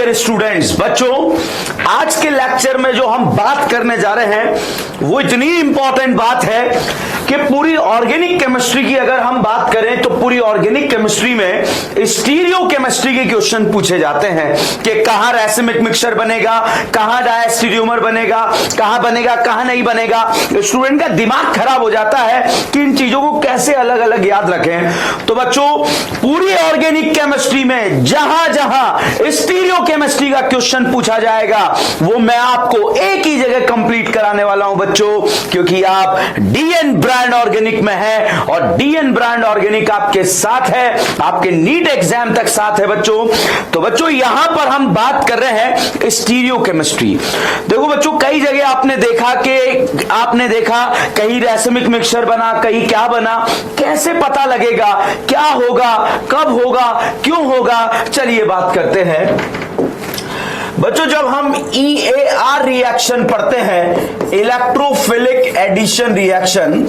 Dear students, बच्चों आज के लेक्चर में जो हम बात करने जा रहे हैं वो इतनी इंपॉर्टेंट बात है कि पूरी ऑर्गेनिक केमिस्ट्री की अगर हम बात करें तो पूरी ऑर्गेनिक केमिस्ट्री में स्टीरियो केमिस्ट्री के क्वेश्चन पूछे जाते हैं कि कहां रैसिमिक मिक्सचर बनेगा, कहां डायस्टीरियोमर बनेगा, कहां नहीं बनेगा। स्टूडेंट का दिमाग खराब हो जाता है कि इन चीजों को कैसे अलग अलग याद रखें। तो बच्चों पूरी ऑर्गेनिक केमिस्ट्री में जहां जहां स्टीरियो केमिस्ट्री का क्वेश्चन पूछा जाएगा वो मैं आपको एक ही जगह कंप्लीट कराने वाला हूं बच्चों, क्योंकि आप डीएन ब्रांड ऑर्गेनिक में है और डीएन ब्रांड ऑर्गेनिक आपके साथ है, आपके नीट एग्जाम तक साथ है बच्चों। तो बच्चों यहां पर हम बात कर रहे हैं स्टीरियो केमिस्ट्री। देखो बच्चों कई जगह आपने देखा कहीं रैसिमिक मिक्सचर बना, कहीं क्या बना, कैसे पता लगेगा क्या होगा, कब होगा, क्यों होगा। चलिए बात करते हैं बच्चों। जब हम EAR रिएक्शन पढ़ते हैं, इलेक्ट्रोफिलिक एडिशन रिएक्शन,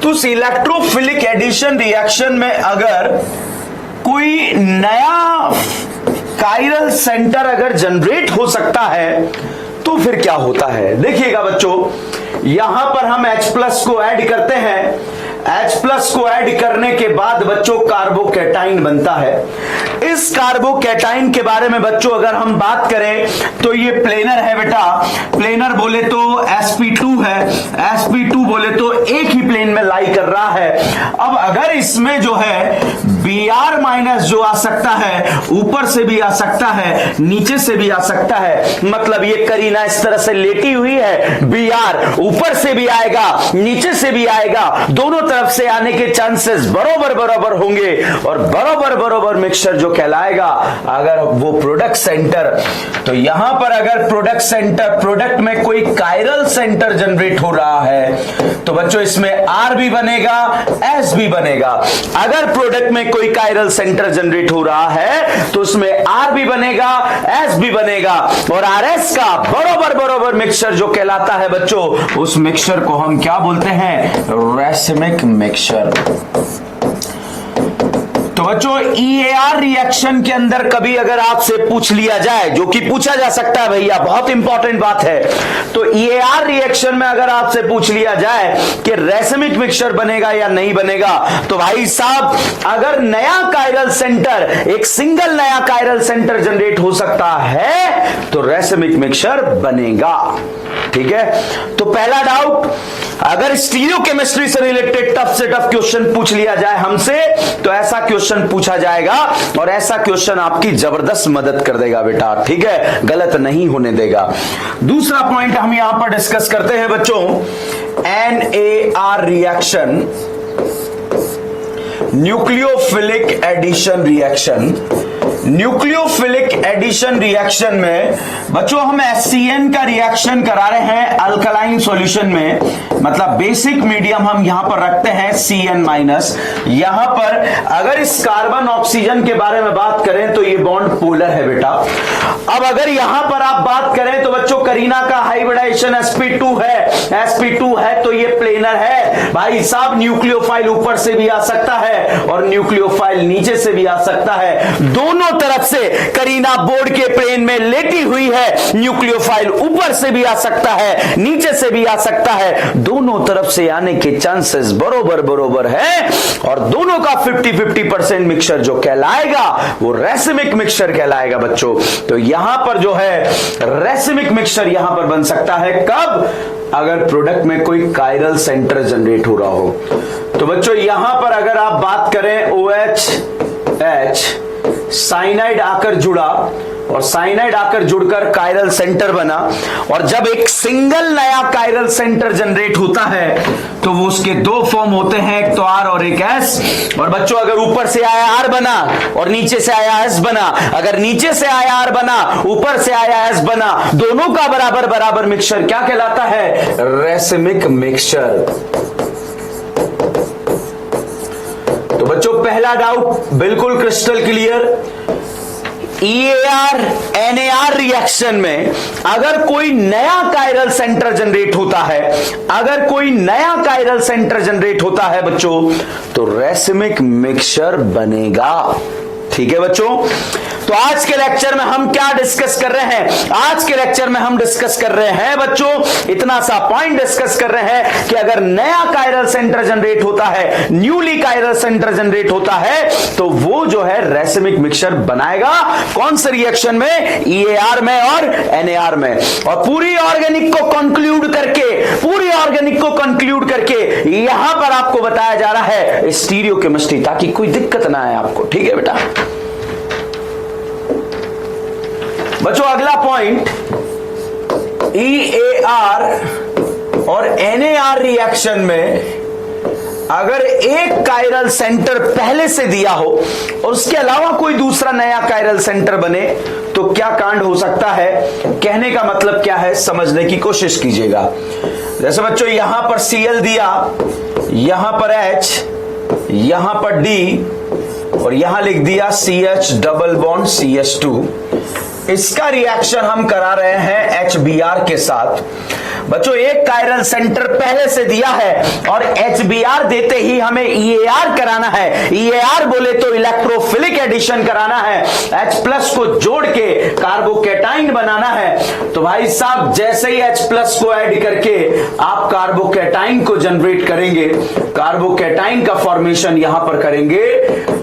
तो उस इलेक्ट्रोफिलिक एडिशन रिएक्शन में अगर कोई नया कायरल सेंटर अगर जनरेट हो सकता है तो फिर क्या होता है। देखिएगा बच्चों यहां पर हम H+ को ऐड करते हैं, H+ को ऐड करने के बाद बच्चों कार्बोकैटाइन बनता है। इस कार्बोकैटाइन के बारे में बच्चों अगर हम बात करें तो ये प्लेनर है बेटा, प्लेनर बोले तो sp2 है, sp2 बोले तो एक ही प्लेन में लाई कर रहा है। अब अगर इसमें जो है Br माइनस जो आ सकता है ऊपर से भी आ सकता है, नीचे से भी आ सकता है, मतलब ये करीना इस तरह से लेटी हुई है, Br ऊपर से भी आएगा नीचे से भी आएगा, दोनों तरफ से आने के चांसेस बराबर होंगे और बराबर मिक्सचर जो कहलाएगा। अगर वो प्रोडक्ट सेंटर, तो यहां पर अगर प्रोडक्ट सेंटर, प्रोडक्ट में कोई कायरल सेंटर जनरेट हो रहा है तो बच्चों इसमें R भी बनेगा, S भी बनेगा। अगर प्रोडक्ट में कोई कायरल सेंटर जनरेट हो रहा है तो उसमें R भी बनेगा, S भी बनेगा और RS का बराबर मिक्सचर जो कहलाता है बच्चों, उस मिक्सचर को हम क्या बोलते हैं, रैसिमिक मिक्सचर। तो बच्चों EAR रिएक्शन के अंदर कभी अगर आपसे पूछ लिया जाए, जो कि पूछा जा सकता है भैया, बहुत इंपॉर्टेंट बात है, तो EAR रिएक्शन में अगर आपसे पूछ लिया जाए कि रैसिमिक मिक्सचर बनेगा या नहीं बनेगा, तो भाई साहब अगर नया कायरल सेंटर, एक सिंगल नया कायरल सेंटर जनरेट हो सकता है तो रैसिमिक मिक्सचर बनेगा। ठीक है, तो पहला डाउट, अगर स्टीरियो केमिस्ट्री से रिलेटेड टफ से टफ क्वेश्चन पूछ लिया जाए हमसे तो ऐसा क्वेश्चन पूछा जाएगा और ऐसा क्वेश्चन आपकी जबरदस्त मदद कर देगा बेटा। ठीक है, गलत नहीं होने देगा। दूसरा पॉइंट हम यहां पर डिस्कस करते हैं बच्चों, NAR reaction, nucleophilic addition reaction. Nucleophilic addition reaction में बच्चों हम HCN का रिएक्शन करा रहे हैं अल्कलाइन सॉल्यूशन में, मतलब बेसिक मीडियम हम यहां पर रखते हैं CN-। यहां पर अगर इस कार्बन ऑक्सीजन के बारे में बात करें तो ये बॉन्ड पोलर है बेटा। अब अगर यहां पर आप बात करें तो बच्चों करीना का हाइब्रिडाइजेशन sp2 है तो ये प्लेनर है भाई साहब। न्यूक्लियोफाइल ऊपर से भी आ सकता है और न्यूक्लियोफाइल नीचे से भी आ सकता है, दोनों तरफ से करीना बोर्ड के प्लेन में लेटी हुई है। न्यूक्लियोफाइल ऊपर से भी आ सकता है, नीचे से भी आ सकता है, दोनों तरफ से आने के चांसेस बराबर है और दोनों का 50-50% मिक्सचर जो कहलाएगा वो रैसिमिक मिक्सचर कहलाएगा बच्चों। तो यहां पर जो है रैसिमिक मिक्सचर यहां पर बन सकता है, कब, अगर प्रोडक्ट में कोई कायरल सेंटर जनरेट हो रहा हो। तो बच्चों यहां पर अगर आप बात करें OH साइनाइड आकर जुड़ा और साइनाइड आकर जुड़कर कायरल सेंटर बना, और जब एक सिंगल नया कायरल सेंटर जनरेट होता है तो वो उसके दो फॉर्म होते हैं, एक तो R और एक S। और बच्चों अगर ऊपर से आया R बना और नीचे से आया S बना, अगर नीचे से आया R बना ऊपर से आया S बना, दोनों का बराबर मिक्सचर क्या कहलाता है, रैसिमिक मिक्सचर। तो बच्चों पहला डाउट बिल्कुल crystal clear, EAR NAR reaction में अगर कोई नया कायरल सेंटर जनरेट होता है, अगर कोई नया कायरल सेंटर जनरेट होता है बच्चों तो रैसिमिक मिक्सचर बनेगा। ठीक है बच्चों, तो आज के लेक्चर में हम क्या डिस्कस कर रहे हैं? आज के लेक्चर में हम डिस्कस कर रहे हैं बच्चों, इतना सा पॉइंट डिस्कस कर रहे हैं कि अगर नया कायरल सेंटर जनरेट होता है, न्यूली कायरल सेंटर जनरेट होता है, तो वो जो है रेसिमिक मिक्सचर बनाएगा। कौन से रिएक्शन में? EAR में और NAR में। और पूरी ऑर्गेनिक को कंक्लूड करके यहां पर आपको बताया जा रहा है स्टीरियोकेमिस्ट्री, ताकि कोई दिक्कत ना आए आपको। ठीक है बेटा। बच्चों अगला पॉइंट, EAR और NAR रिएक्शन में अगर एक कायरल सेंटर पहले से दिया हो और उसके अलावा कोई दूसरा नया कायरल सेंटर बने तो क्या कांड हो सकता है? कहने का मतलब क्या है, समझने की कोशिश कीजिएगा। जैसे बच्चों यहां पर Cl दिया, यहां पर H, यहां पर D और यहां लिख दिया CH डबल बॉन्ड CH2। इसका रिएक्शन हम करा रहे हैं HBr के साथ। बच्चों एक कायरल सेंटर पहले से दिया है और HBr देते ही हमें EAR कराना है। EAR बोले तो इलेक्ट्रोफिलिक एडिशन कराना है, H प्लस को जोड़ के कार्बोकेटाइन बनाना है। तो भाई साहब जैसे ही H प्लस को ऐड करके आप कार्बोकेटाइन को जनरेट करेंगे, कार्बोकेटाइन का फॉर्मेशन यहां पर करेंगे,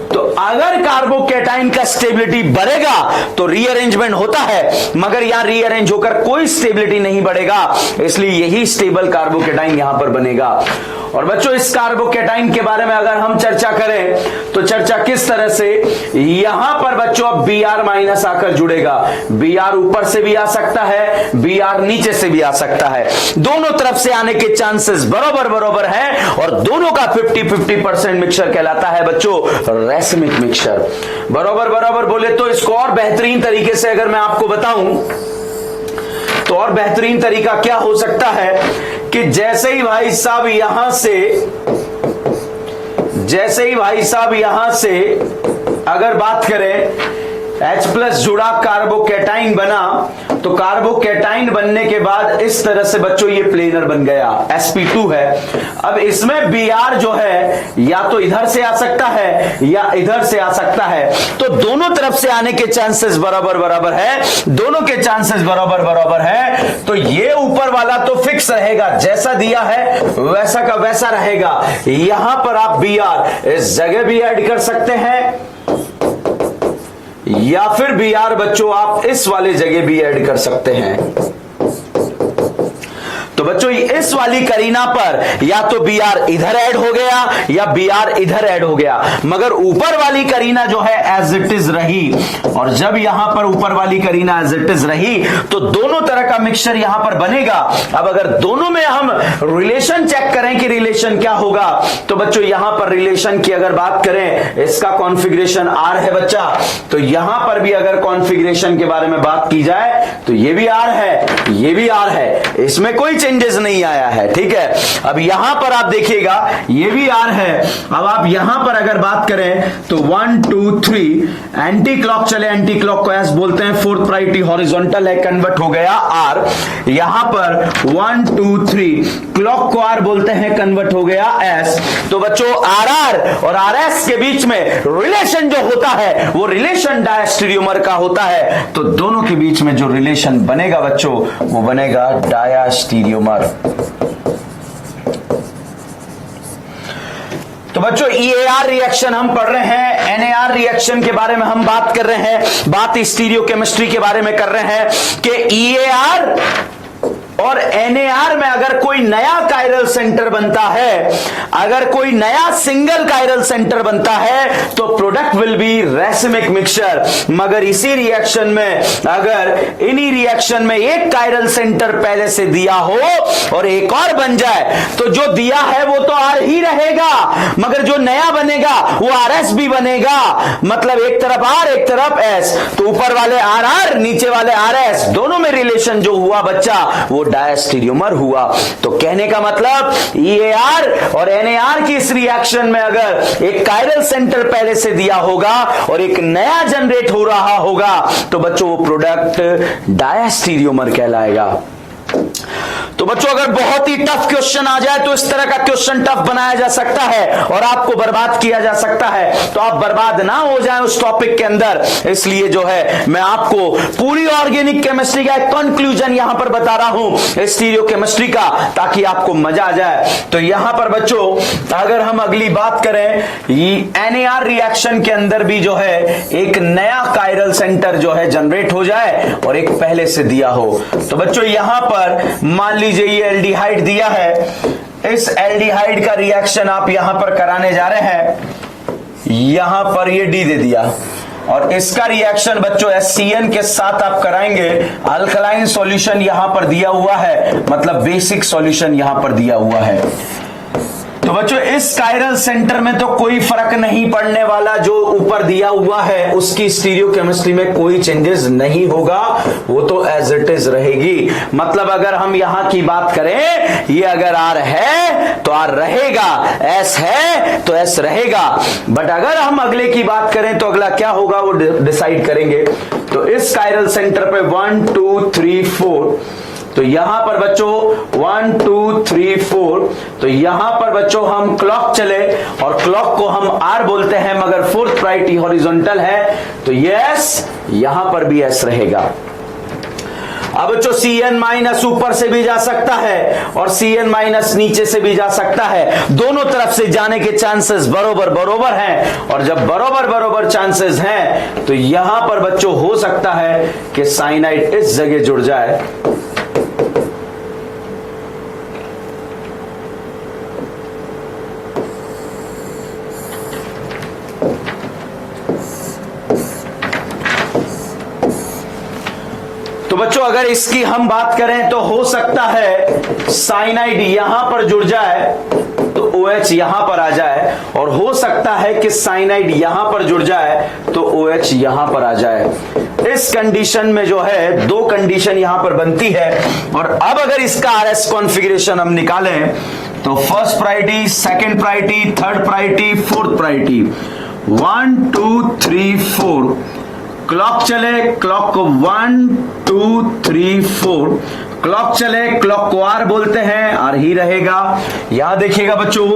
तो अगर कार्बोकेटाइन का स्टेबिलिटी बढ़ेगा तो रीअरेंजमेंट होता है, मगर यहां रीअरेंज होकर कोई स्टेबिलिटी नहीं बढ़ेगा, इसलिए यही स्टेबल कार्बोकेटाइन यहां पर बनेगा। और बच्चों इस कार्बोकेटाइन के बारे में अगर हम चर्चा करें तो चर्चा किस तरह से, यहां पर बच्चों अब Br माइनस आकर जुड़ेगा। Br ऊपर से भी आ सकता है, Br नीचे से भी आ सकता है, दोनों तरफ से आने के चांसेस बराबर है और दोनों का 50-50% मिक्सचर कहलाता है बच्चों रेसिमिक मिक्सचर। बराबर बोले तो इसको और बेहतरीन तरीके से अगर मैं आपको बताऊं तो और बेहतरीन तरीका क्या हो सकता है कि जैसे ही भाई साहब यहां से अगर बात करें H प्लस जुड़ा कार्बोकेटाइन बना, तो कार्बोकेटाइन बनने के बाद इस तरह से बच्चों ये प्लेनर बन गया, sp2 है। अब इसमें Br जो है या तो इधर से आ सकता है या इधर से आ सकता है, तो दोनों तरफ से आने के चांसेस बराबर है, दोनों के चांसेस बराबर है। तो ये ऊपर वाला तो फिक्स रहेगा, जैसा दिया है वैसा का वैसा रहेगा। यहां पर आप Br इस जगह भी ऐड कर सकते हैं या फिर Br बच्चों आप इस वाले जगह भी ऐड कर सकते हैं। तो बच्चों इस वाली करीना पर या तो Br इधर ऐड हो गया या Br इधर ऐड हो गया, मगर ऊपर वाली करीना जो है एज इट इज रही। और जब यहां पर ऊपर वाली करीना एज इट इज रही तो दोनों तरह का मिक्सचर यहां पर बनेगा। अब अगर दोनों में हम रिलेशन चेक करें कि रिलेशन क्या होगा, तो बच्चों यहां पर रिलेशन की अगर बात करें, इसका कॉन्फ़िगरेशन R है बच्चा, तो यहां पर भी अगर कॉन्फ़िगरेशन के बारे में बात की जाए तो ये भी R है, ये भी R है, इसमें कोई चेंजेस नहीं आया है। ठीक है। अब यहां पर आप देखिएगा ये भी R है। अब आप यहां पर अगर बात करें तो 1 2 3 एंटी क्लॉक चले, एंटी क्लॉक को एस बोलते हैं, फोर्थ प्रायोरिटी हॉरिजॉन्टल है, कन्वर्ट हो गया R। यहां पर 1 2 3 क्लॉक को R बोलते हैं, कन्वर्ट हो गया S। तो बच्चों RR और RS के बीच में रिलेशन जो होता है वो रिलेशन डायस्टीरियोमर का होता है। तो दोनों के बीच में जो रिलेशन बनेगा बच्चों वो बनेगा डायस्टीरियोमर। तो बच्चों EAR रिएक्शन हम पढ़ रहे हैं, NAR रिएक्शन के बारे में हम बात कर रहे हैं, बात स्टीरियोकेमिस्ट्री के बारे में कर रहे हैं कि EAR और NAR में अगर कोई नया कायरल सेंटर बनता है, अगर कोई नया सिंगल कायरल सेंटर बनता है तो product will be racemic mixture. मगर इसी रिएक्शन में अगर इन्हीं रिएक्शन में एक कायरल सेंटर पहले से दिया हो और एक और बन जाए तो जो दिया है वो तो R ही रहेगा, मगर जो नया बनेगा वो RS भी बनेगा। मतलब एक तरफ R एक तरफ S, तो ऊपर वाले RR नीचे वाले RS, दोनों में रिलेशन जो हुआ बच्चा वो डायस्टीरियोमर हुआ। तो कहने का मतलब EAR और NAR की इस रिएक्शन में अगर एक कायरल सेंटर पहले से दिया होगा और एक नया जनरेट हो रहा होगा तो बच्चों वो प्रोडक्ट डायस्टीरियोमर कहलाएगा। तो बच्चों अगर बहुत ही टफ क्वेश्चन आ जाए तो इस तरह का क्वेश्चन टफ बनाया जा सकता है और आपको बर्बाद किया जा सकता है, तो आप बर्बाद ना हो जाएं उस टॉपिक के अंदर। इसलिए जो है मैं आपको पूरी ऑर्गेनिक केमिस्ट्री का एक कंक्लूजन यहां पर बता रहा हूं स्टीरियोकेमिस्ट्री का, ताकि आपको मजा आ जाए। तो यहां पर बच्चों अगर हम अगली बात करें, NAR रिएक्शन के अंदर भी जो है एक नया कायरल सेंटर जो है जनरेट हो जाए और एक पहले से दिया हो। तो बच्चों यहां पर मान लीजिए ये एल्डिहाइड दिया है, इस एल्डिहाइड का रिएक्शन आप यहां पर कराने जा रहे हैं, यहां पर ये D दे दिया और इसका रिएक्शन बच्चों HCN के साथ आप कराएंगे। अल्कलाइन सॉल्यूशन यहां पर दिया हुआ है, मतलब बेसिक सॉल्यूशन यहां पर दिया हुआ है। तो बच्चों इस कायरल सेंटर में तो कोई फर्क नहीं पड़ने वाला, जो ऊपर दिया हुआ है उसकी स्टीरियोकेमिस्ट्री में कोई चेंजेस नहीं होगा, वो तो एज इट इज रहेगी। मतलब अगर हम यहां की बात करें, ये अगर R है तो R रहेगा, S है तो S रहेगा। बट अगर हम अगले की बात करें तो अगला क्या होगा वो डिसाइड करेंगे। तो इस कायरल सेंटर पे 1 2 3 4, तो यहां पर बच्चों 1 2 3 4, तो यहां पर बच्चों हम क्लॉक चले और क्लॉक को हम R बोलते हैं, मगर फोर्थ प्रायोरिटी हॉरिजॉन्टल है तो यस यहां पर भी S रहेगा। अब बच्चों CN माइनस ऊपर से भी जा सकता है और CN माइनस नीचे से भी जा सकता है, दोनों तरफ से जाने के चांसेस बरोबर बरोबर हैं। और जब बरोबर बरोबर चांसेस हैं तो यहां पर बच्चों हो सकता है कि साइनाइड इस जगह जुड़ जाए। तो बच्चों अगर इसकी हम बात करें तो हो सकता है साइनाइड यहां पर जुड़ जाए तो OH यहां पर आ जाए, और हो सकता है कि साइनाइड यहां पर जुड़ जाए तो OH यहां पर आ जाए। इस कंडीशन में जो है दो कंडीशन यहां पर बनती है। और अब अगर इसका RS कॉन्फ़िगरेशन हम निकालें तो first priority, second priority, third priority, fourth priority, 1 2 3 4, clock चले, क्लॉक को 1 2 3 4, क्लॉक चले, क्लॉक को R बोलते हैं, R ही रहेगा। यहां देखिएगा बच्चों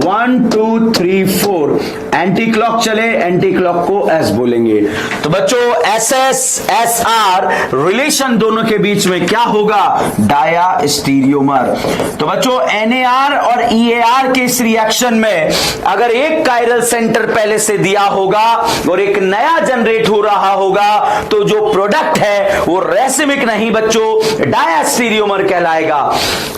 1 2 3 4, एंटी क्लॉक चले, एंटी क्लॉक को S बोलेंगे। तो बच्चों SS SR रिलेशन दोनों के बीच में क्या होगा, डाया स्टीरियोमर। तो बच्चों NAR और EAR के इस रिएक्शन में अगर एक कायरल सेंटर पहले से दिया होगा और एक नया जनरेट हो रहा होगा तो जो प्रोडक्ट है वो रेसिमिक नहीं बच्चों डाया स्टीरियोमर कहलाएगा।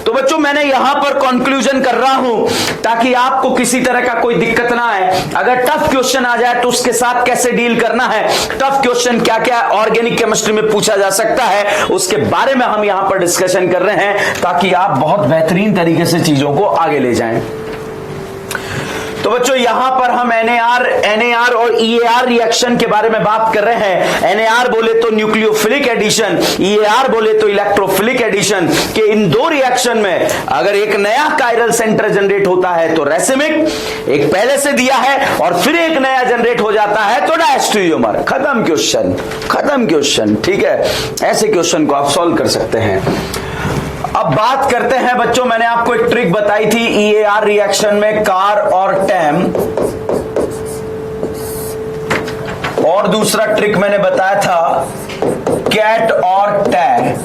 तो बच्चों मैंने यहां पर कंक्लूजन कर रहा हूं ताकि आपको किसी तरह का कोई दिक्कत ना आए। अगर टफ क्वेश्चन आ जाए तो उसके साथ कैसे डील करना है, टफ क्वेश्चन क्या क्या ऑर्गेनिक केमिस्ट्री में पूछा जा सकता है, उसके बारे में हम यहां पर डिस्कशन कर रहे हैं ताकि आप बहुत बेहतरीन तरीके से चीजों को आगे ले जाएं। तो बच्चों यहां पर हम NAR और EAR रिएक्शन के बारे में बात कर रहे हैं। NAR बोले तो न्यूक्लियोफिलिक एडिशन, EAR बोले तो इलेक्ट्रोफिलिक एडिशन के इन दो रिएक्शन में अगर एक नया कायरल सेंटर जनरेट होता है तो रेसिमिक, एक पहले से दिया है और फिर एक नया जनरेट हो जाता है तो डायस्टीरियोमर। खत्म क्वेश्चन, खत्म क्वेश्चन। ठीक है, ऐसे क्वेश्चन को आप सॉल्व कर सकते हैं। अब बात करते हैं बच्चों, मैंने आपको एक ट्रिक बताई थी EAR रिएक्शन में कार और टैम, और दूसरा ट्रिक मैंने बताया था कैट और टै।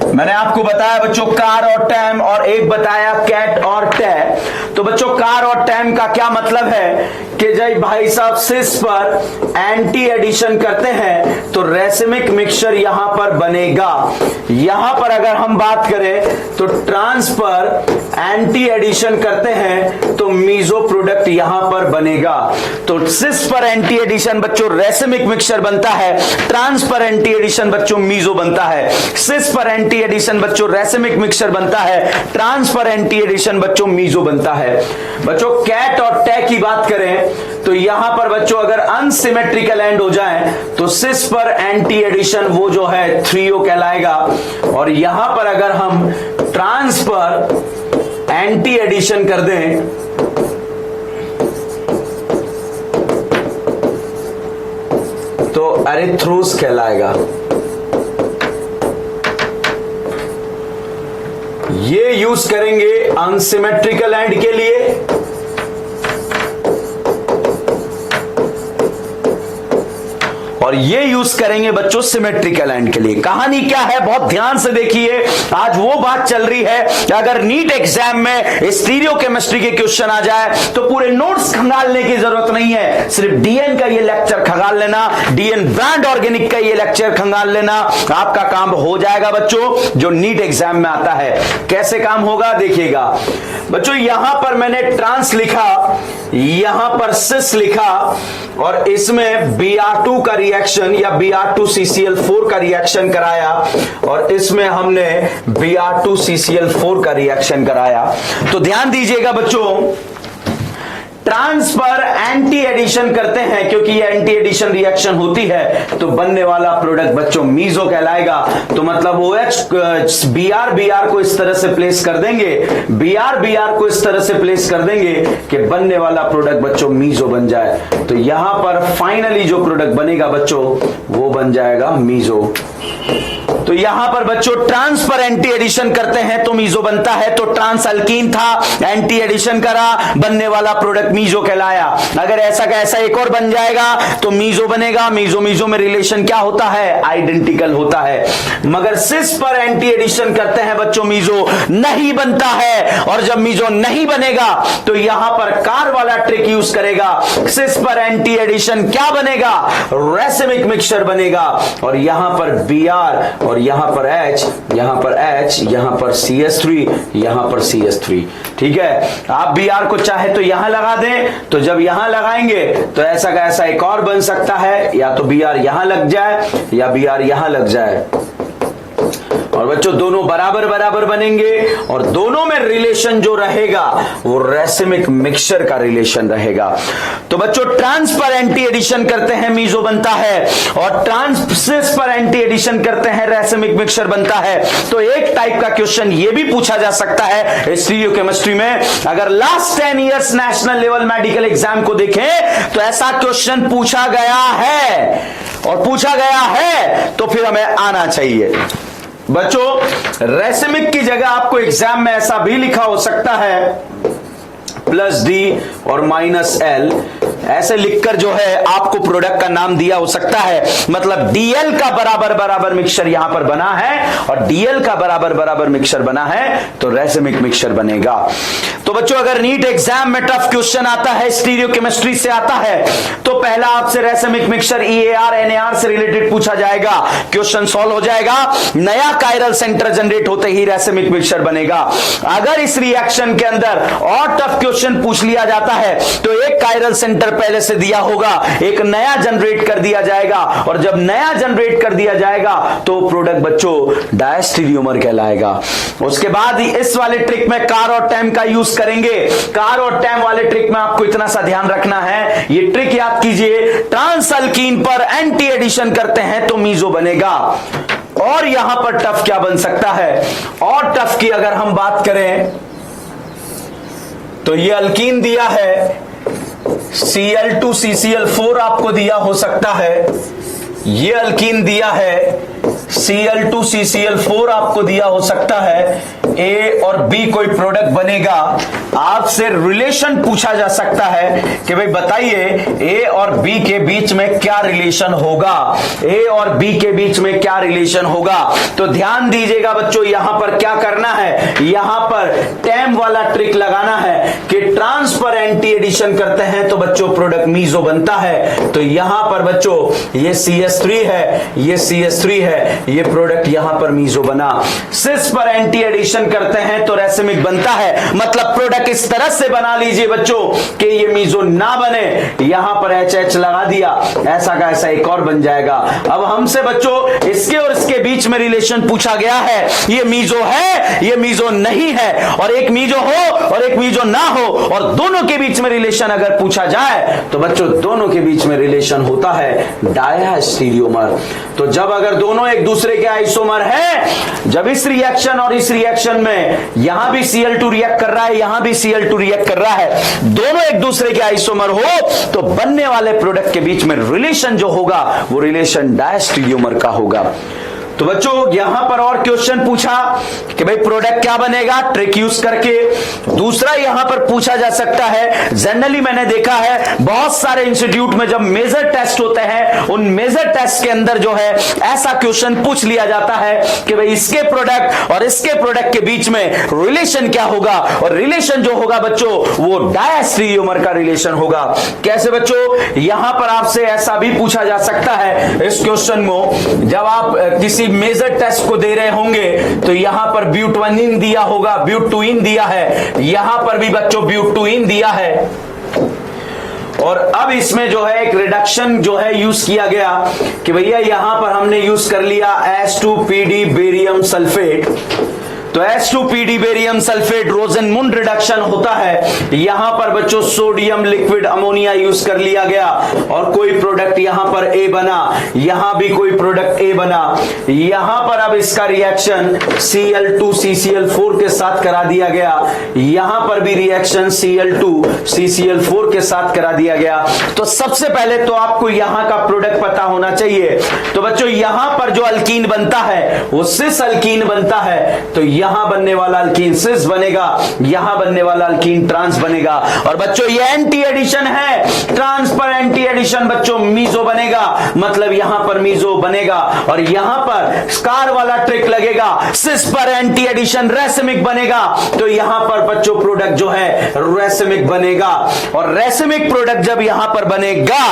मैंने आपको बताया बच्चों कार और टैम और एक बताया कैट और टै। तो बच्चों कार और टैम का क्या मतलब है कि जब भाई साहब सिस पर एंटी एडिशन करते हैं तो रेसिमिक मिक्सचर यहां पर बनेगा। यहां पर अगर हम बात करें तो ट्रांस पर एंटी एडिशन करते हैं तो मीजो प्रोडक्ट यहां पर बनेगा। तो सिस पर एंटी एडिशन बच्चों रेसिमिक मिक्सचर बनता है, ट्रांस पर एंटी एडिशन बच्चों मीजो बनता है। सिस पर एंटी एडिशन बच्चों रेसिमिक मिक्सचर बनता है, ट्रांस पर एंटी एडिशन बच्चों मीजो बनता है। बच्चों कैट और टै की बात करें तो यहां पर बच्चों अगर अनसिमेट्रिकल एंड हो जाए तो सिस पर एंटी एडिशन वो जो है 3O कहलाएगा, और यहां पर अगर हम ट्रांस पर एंटी एडिशन कर दें तो एरिथ्रोस कहलाएगा। ये यूज करेंगे अनसिमेट्रिकल एंड के लिए, और ये यूज करेंगे बच्चों सिमेट्रिकल एंड के लिए। कहानी क्या है, बहुत ध्यान से देखिए। आज वो बात चल रही है कि अगर नीट एग्जाम में स्टीरियो केमिस्ट्री के क्वेश्चन आ जाए तो पूरे नोट्स खंगालने की जरूरत नहीं है, सिर्फ डीएन का ये लेक्चर खंगाल लेना, डीएन ब्रांड ऑर्गेनिक का ये लेक्चर खंगाल लेना, आपका काम हो जाएगा बच्चों, जो नीट एग्जाम में आता है। कैसे काम होगा देखिएगा बच्चों। यहां पर मैंने ट्रांस लिखा, यहां पर सिस लिखा, और इसमें Br2 का रिएक्शन या Br2CCl4 का रिएक्शन कराया, और इसमें हमने Br2CCl4 का रिएक्शन कराया। तो ध्यान दीजिएगा बच्चों, ट्रांस पर एंटी एडिशन करते हैं, क्योंकि ये एंटी एडिशन रिएक्शन होती है तो बनने वाला प्रोडक्ट बच्चों मीजो कहलाएगा। तो मतलब OH Br को इस तरह से प्लेस कर देंगे, Br को इस तरह से प्लेस कर देंगे कि बनने वाला प्रोडक्ट बच्चों मीजो बन जाए। तो यहां पर फाइनली जो प्रोडक्ट बनेगा बच्चों वो बन जाएगा मीजो। तो यहां पर बच्चों ट्रांस पर एंटी एडिशन करते हैं तो मीजो बनता है। तो ट्रांस अल्कीन था, एंटी एडिशन करा, बनने वाला प्रोडक्ट मीजो कहलाया। अगर ऐसा का ऐसा एक और बन जाएगा तो मीजो बनेगा। मीजो मीजो में रिलेशन क्या होता है, आइडेंटिकल होता है। मगर सिस पर एंटी एडिशन करते हैं बच्चों, मीजो नहीं बनता है। और जब मीजो नहीं बनेगा तो यहां पर कार वाला ट्रिक यूज करेगा। सिस पर एंटी एडिशन क्या बनेगा, रेसिमिक मिक्सचर बनेगा। और यहां पर Br और यहां पर H, यहां पर H, यहां पर CH3, यहां पर CH3। ठीक है, आप Br को चाहे तो यहां लगा दें, तो जब यहां लगाएंगे तो ऐसा का ऐसा एक और बन सकता है, या तो Br यहां लग जाए या Br यहां लग जाए। और बच्चों दोनों बराबर बराबर बनेंगे, और दोनों में रिलेशन जो रहेगा वो रेसिमिक मिक्सचर का रिलेशन रहेगा। तो बच्चों ट्रांस पर एंटी एडिशन करते हैं मीजो बनता है, और ट्रांसिस पर एंटी एडिशन करते हैं रेसिमिक मिक्सचर बनता है। तो एक टाइप का क्वेश्चन ये भी पूछा जा सकता है स्टीरियो केमिस्ट्री में। अगर last 10 years national level medical exam को देखें तो ऐसा क्वेश्चन पूछा गया है, और पूछा गया है तो फिर हमें आना चाहिए। बच्चों रेसिमिक की जगह आपको एग्जाम में ऐसा भी लिखा हो सकता है +D और -L, ऐसे लिखकर जो है आपको प्रोडक्ट का नाम दिया हो सकता है। मतलब DL का बराबर बराबर मिक्सचर यहां पर बना है, और DL का बराबर बराबर मिक्सचर बना है तो रेसिमिक मिक्सचर बनेगा। तो बच्चों अगर नीट एग्जाम में टफ क्वेश्चन आता है, स्टीरियो केमिस्ट्री से आता है, तो पहला आपसे रेसिमिक मिक्सचर EAR NAR से रिलेटेड पूछा जाएगा, क्वेश्चन सॉल्व हो जाएगा। नया कायरल सेंटर जनरेट होते ही रेसिमिक मिक्सचर बनेगा। अगर इस रिएक्शन के अंदर और टफ क्वेश्चन पूछ लिया जाता है तो एक कायरल सेंटर पहले से दिया होगा, एक नया जनरेट कर दिया जाएगा, और जब नया जनरेट कर दिया जाएगा तो प्रोडक्ट बच्चों डायस्टीरियोमर कहलाएगा। उसके बाद इस वाले ट्रिक में कार और टैम का यूज करेंगे। कार और टैम वाले ट्रिक में आपको इतना सा ध्यान रखना है, ये ट्रिक याद कीजिए, ट्रांस अल्कीन पर एंटी एडिशन करते हैं तो मीजो बनेगा। और यहां पर टफ क्या बन सकता है, और टफ की अगर हम बात करें तो ये अल्कीन दिया है, Cl2CCl4 आपको दिया हो सकता है, ये अल्कीन दिया है, Cl2CCl4 आपको दिया हो सकता है। A और B कोई प्रोडक्ट बनेगा, आपसे रिलेशन पूछा जा सकता है कि भाई बताइए A और B के बीच में क्या रिलेशन होगा, A और B के बीच में क्या रिलेशन होगा। तो ध्यान दीजिएगा बच्चों, यहां पर क्या करना है, यहां पर टैम वाला ट्रिक लगाना है कि ट्रांस पर एंटी एडिशन करते हैं तो बच्चों प्रोडक्ट मीजो बनता है। तो यहां पर बच्चों ये CH3 है, ये CH3 है, ये प्रोडक्ट यहां पर मीजो बना। सिस पर एंटी एडिशन करते हैं तो रेसिमिक बनता है। मतलब प्रोडक्ट इस तरह से बना लीजिए बच्चों कि ये मीजो ना बने, यहां पर HH लगा दिया, ऐसा का ऐसा एक और बन जाएगा। अब हमसे बच्चों इसके और इसके बीच में रिलेशन पूछा गया है, ये मीजो है, ये मीजो नहीं है, और एक मीजो हो और एक मीजो ना हो, और दोनों के बीच में रिलेशन अगर पूछा जाए तो बच्चों दोनों के बीच में रिलेशन होता है डायस्टीरियोमर। तो जब अगर दोनों एक दूसरे के आइसोमर है, जब इस रिएक्शन और इस रिएक्शन में यहां भी Cl2 रिएक्ट कर रहा है, यहां भी Cl2 रिएक्ट कर रहा है, दोनों एक दूसरे के आइसोमर हो तो बनने वाले प्रोडक्ट के बीच में रिलेशन जो होगा वो रिलेशन डायस्टीरियोमर का होगा। तो बच्चों यहां पर और क्वेश्चन पूछा कि भाई प्रोडक्ट क्या बनेगा, ट्रिक यूज करके। दूसरा यहां पर पूछा जा सकता है, जनरली मैंने देखा है बहुत सारे इंस्टीट्यूट में जब मेजर टेस्ट होते हैं उन मेजर टेस्ट के अंदर जो है ऐसा क्वेश्चन पूछ लिया जाता है कि भाई इसके प्रोडक्ट और इसके प्रोडक्ट के बीच में रिलेशन क्या होगा, और रिलेशन जो होगा बच्चों वो डायस्टेरियोमर का रिलेशन होगा। कैसे बच्चों, यहां पर आपसे ऐसा भी पूछा जा सकता है इस क्वेश्चन में, जब आप किसी मेजर टेस्ट को दे रहे होंगे तो यहां पर ब्यूटवनिन दिया होगा, ब्यूटुइन दिया है, यहां पर भी बच्चों ब्यूटुइन दिया है, और अब इसमें जो है एक रिडक्शन जो है यूज किया गया कि भैया यहां पर हमने यूज कर लिया H2PD बेरियम सल्फेट। तो H2PD बेरियम सल्फेट रोजेनमुंड रिडक्शन होता है, यहां पर बच्चों सोडियम लिक्विड अमोनिया यूज कर लिया गया और कोई प्रोडक्ट यहां पर A बना, यहां भी कोई प्रोडक्ट A बना, यहां पर अब इसका रिएक्शन Cl2CCl4 के साथ करा दिया गया, यहां पर भी रिएक्शन Cl2CCl4 के साथ करा दिया गया। तो सबसे पहले तो आपको यहां का प्रोडक्ट पता होना चाहिए। तो बच्चों यहां पर जो अल्कीन बनता है वो सिस अल्कीन बनता है, तो यहां बनने वाला अल्कीन सिस बनेगा, यहां बनने वाला अल्कीन ट्रांस बनेगा। और बच्चों ये एंटी एडिशन है, ट्रांस पर एंटी एडिशन बच्चों मीजो बनेगा, मतलब यहां पर मीजो बनेगा, और यहां पर स्कार वाला ट्रिक लगेगा, सिस पर एंटी एडिशन रेसिमिक बनेगा, तो यहां पर बच्चों प्रोडक्ट जो है रेसिमिक बनेगा। और रेसिमिक प्रोडक्ट जब यहां पर बनेगा,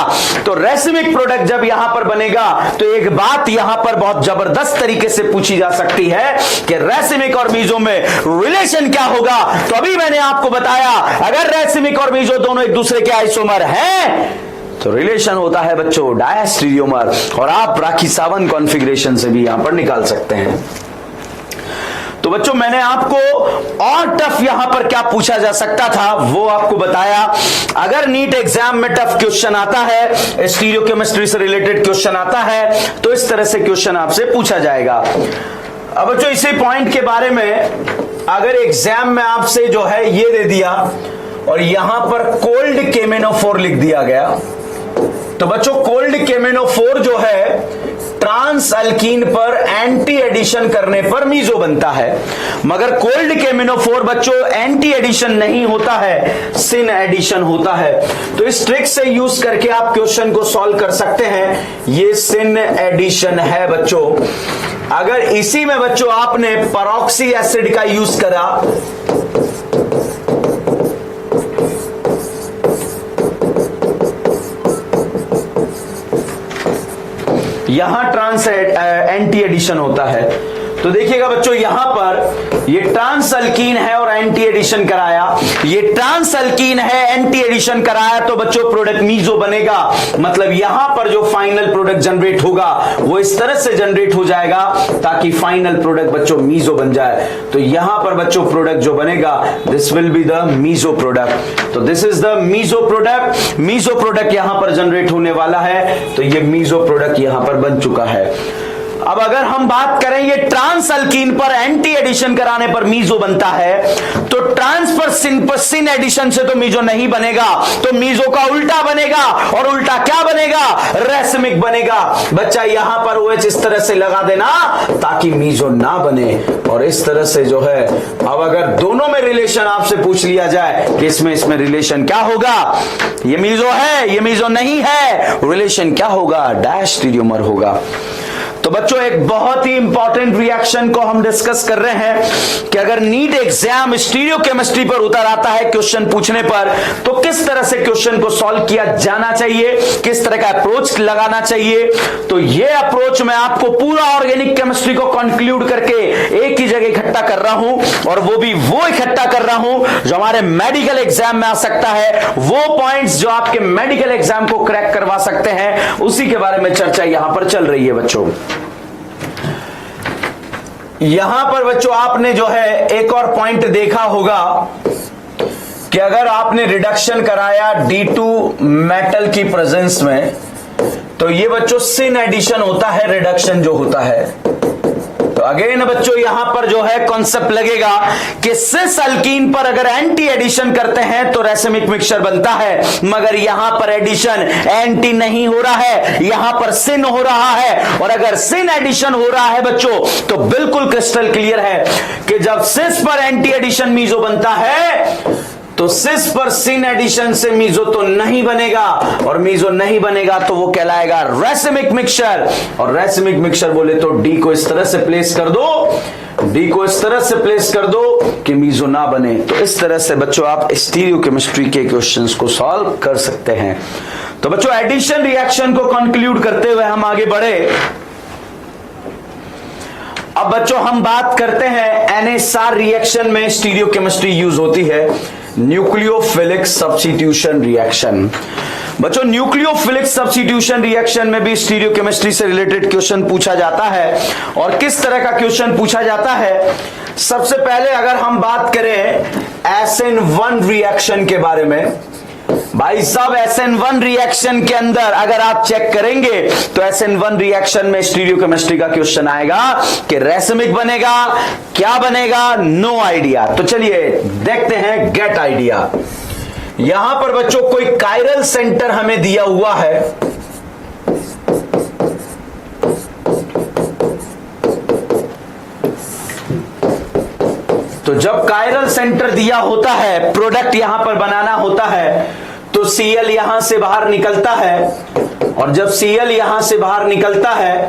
तो रेसिमिक प्रोडक्ट जब यहां पर बनेगा तो एक बात यहां पर बहुत जबरदस्त तरीके से पूछी जा सकती है कि रेसिमिक और मीजो में रिलेशन क्या होगा। तो अभी मैंने आपको बताया अगर रेसिमिक और मीजो दोनों एक दूसरे के आइसोमर हैं तो रिलेशन होता है बच्चों डायस्टेरियोमर, और आप राखी-सावंत कॉन्फ़िगरेशन से भी यहां पर निकाल सकते हैं। तो बच्चों मैंने आपको और टफ यहां पर क्या पूछा जा सकता था वो आपको बताया। अगर नीट एग्जाम में टफ क्वेश्चन आता है, स्टीरियोकेमिस्ट्री से रिलेटेड क्वेश्चन आता है, तो इस तरह से क्वेश्चन आपसे पूछा जाएगा। अब बच्चों इसी पॉइंट के बारे में अगर एग्जाम में आपसे जो है ये दे दिया और यहां पर कोल्ड केमेनोफोर लिख दिया गया, तो बच्चों कोल्ड केमेनोफोर जो है ट्रांस अल्कीन पर एंटी एडिशन करने पर मीजो बनता है, मगर कोल्ड केमेनोफोर बच्चों एंटी एडिशन नहीं होता है, सिन एडिशन होता है। तो इस ट्रिक से यूज करके आप क्वेश्चन को सॉल्व कर सकते हैं। ये सिन एडिशन है बच्चों। अगर इसी में बच्चों आपने परऑक्सी एसिड का यूज करा, यहां ट्रांस एंटी एडिशन होता है, तो देखिएगा बच्चों यहां पर ये ट्रांस अल्कीन है और एंटी एडिशन कराया, ये ट्रांस अल्कीन है एंटी एडिशन कराया, तो बच्चों प्रोडक्ट मीजो बनेगा। मतलब यहां पर जो फाइनल प्रोडक्ट जनरेट होगा वो इस तरह से जनरेट हो जाएगा ताकि फाइनल प्रोडक्ट बच्चों मीजो बन जाए। तो यहां पर बच्चों प्रोडक्ट जो बनेगा this will be the meso product. तो this is the meso product. Meso product यहां पर जनरेट होने वाला है, तो ये मीजो प्रोडक्ट यहां पर बन चुका है। अब अगर हम बात करें ये ट्रांस अल्कीन पर एंटी एडिशन कराने पर मीजो बनता है, तो ट्रांस पर सिन एडिशन से तो मीजो नहीं बनेगा, तो मीजो का उल्टा बनेगा, और उल्टा क्या बनेगा, रेसिमिक बनेगा। बच्चा यहां पर OH इस तरह से लगा देना ताकि मीजो ना बने, और इस तरह से जो है अब अगर दोनों में रिलेशन आपसे पूछ लिया जाए कि इसमें रिलेशन क्या होगा, ये मीजो है ये मीजो नहीं है, रिलेशन क्या होगा, डायस्टेरियोमर होगा। तो बच्चों एक बहुत ही इंपॉर्टेंट रिएक्शन को हम डिस्कस कर रहे हैं कि अगर नीट एग्जाम स्टीरियोकेमिस्ट्री पर उतर आता है क्वेश्चन पूछने पर, तो किस तरह से क्वेश्चन को सॉल्व किया जाना चाहिए, किस तरह का अप्रोच लगाना चाहिए। तो ये अप्रोच मैं आपको पूरा ऑर्गेनिक केमिस्ट्री को कंक्लूड करके एक ही जगह इकट्ठा कर रहा हूं, और वो भी वो इकट्ठा कर रहा हूं जो हमारे मेडिकल एग्जाम में आ सकता है, वो पॉइंट्स जो आपके मेडिकल एग्जाम को क्रैक करवा सकते हैं, उसी के बारे में चर्चा यहां पर चल रही है बच्चों। यहां पर बच्चों आपने जो है एक और पॉइंट देखा होगा कि अगर आपने रिडक्शन कराया D2 मेटल की प्रेजेंस में, तो ये बच्चों सिन एडिशन होता है, रिडक्शन जो होता है। तो तो अगेन बच्चों यहां पर जो है कॉन्सेप्ट लगेगा कि सिस अल्कीन पर अगर एंटी एडिशन करते हैं तो रेसिमिक मिक्सचर बनता है, मगर यहां पर एडिशन एंटी नहीं हो रहा है, यहां पर सिन हो रहा है। और अगर सिन एडिशन हो रहा है बच्चों तो बिल्कुल क्रिस्टल क्लियर है कि जब सिस पर एंटी एडिशन मीजो बनता है तो सिस पर सिन एडिशन से मीजो तो नहीं बनेगा, और मीजो नहीं बनेगा तो वो कहलाएगा रेसिमिक मिक्सचर। और रेसिमिक मिक्सचर बोले तो डी को इस तरह से प्लेस कर दो, डी को इस तरह से प्लेस कर दो कि मीजो ना बने। तो इस तरह से बच्चों आप स्टीरियोकेमिस्ट्री के क्वेश्चंस को सॉल्व कर सकते हैं। तो बच्चों एडिशन रिएक्शन को कंक्लूड करते हुए हम आगे बढ़े। अब बच्चों हम बात करते हैं एनएसआर रिएक्शन में स्टीरियोकेमिस्ट्री यूज होती है, न्यूक्लियोफिलिक सब्स्टिट्यूशन रिएक्शन। बच्चों न्यूक्लियोफिलिक सब्स्टिट्यूशन रिएक्शन में भी स्टीरियोकेमिस्ट्री से रिलेटेड क्वेश्चन पूछा जाता है। और किस तरह का क्वेश्चन पूछा जाता है? सबसे पहले अगर हम बात करें SN1 रिएक्शन के बारे में, भाई साहब SN1 रिएक्शन के अंदर अगर आप चेक करेंगे तो SN1 रिएक्शन में स्टीरियोकेमिस्ट्री का क्वेश्चन आएगा कि रेसिमिक बनेगा, क्या बनेगा, नो आइडिया। तो चलिए देखते हैं, गेट आइडिया। यहां पर बच्चों कोई कायरल सेंटर हमें दिया हुआ है, तो जब कायरल सेंटर दिया होता है, प्रोडक्ट यहां पर बनाना होता है, तो Cl यहां से बाहर निकलता है, और जब Cl यहां से बाहर निकलता है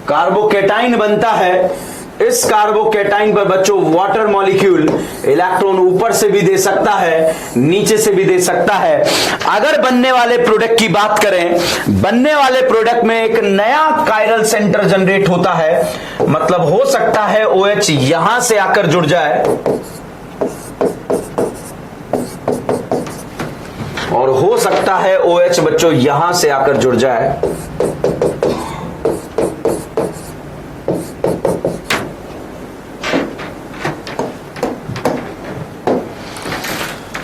कार्बोकेटाइन बनता है। इस कार्बोकेटाइन पर बच्चों वाटर मॉलिक्यूल इलेक्ट्रॉन ऊपर से भी दे सकता है, नीचे से भी दे सकता है। अगर बनने वाले प्रोडक्ट की बात करें, बनने वाले प्रोडक्ट में एक नया कायरल सेंटर जनरेट होता है, मतलब हो सकता है OH यहां से आकर जुड़ जाए और हो सकता है OH बच्चों यहां से आकर जुड़ जाए।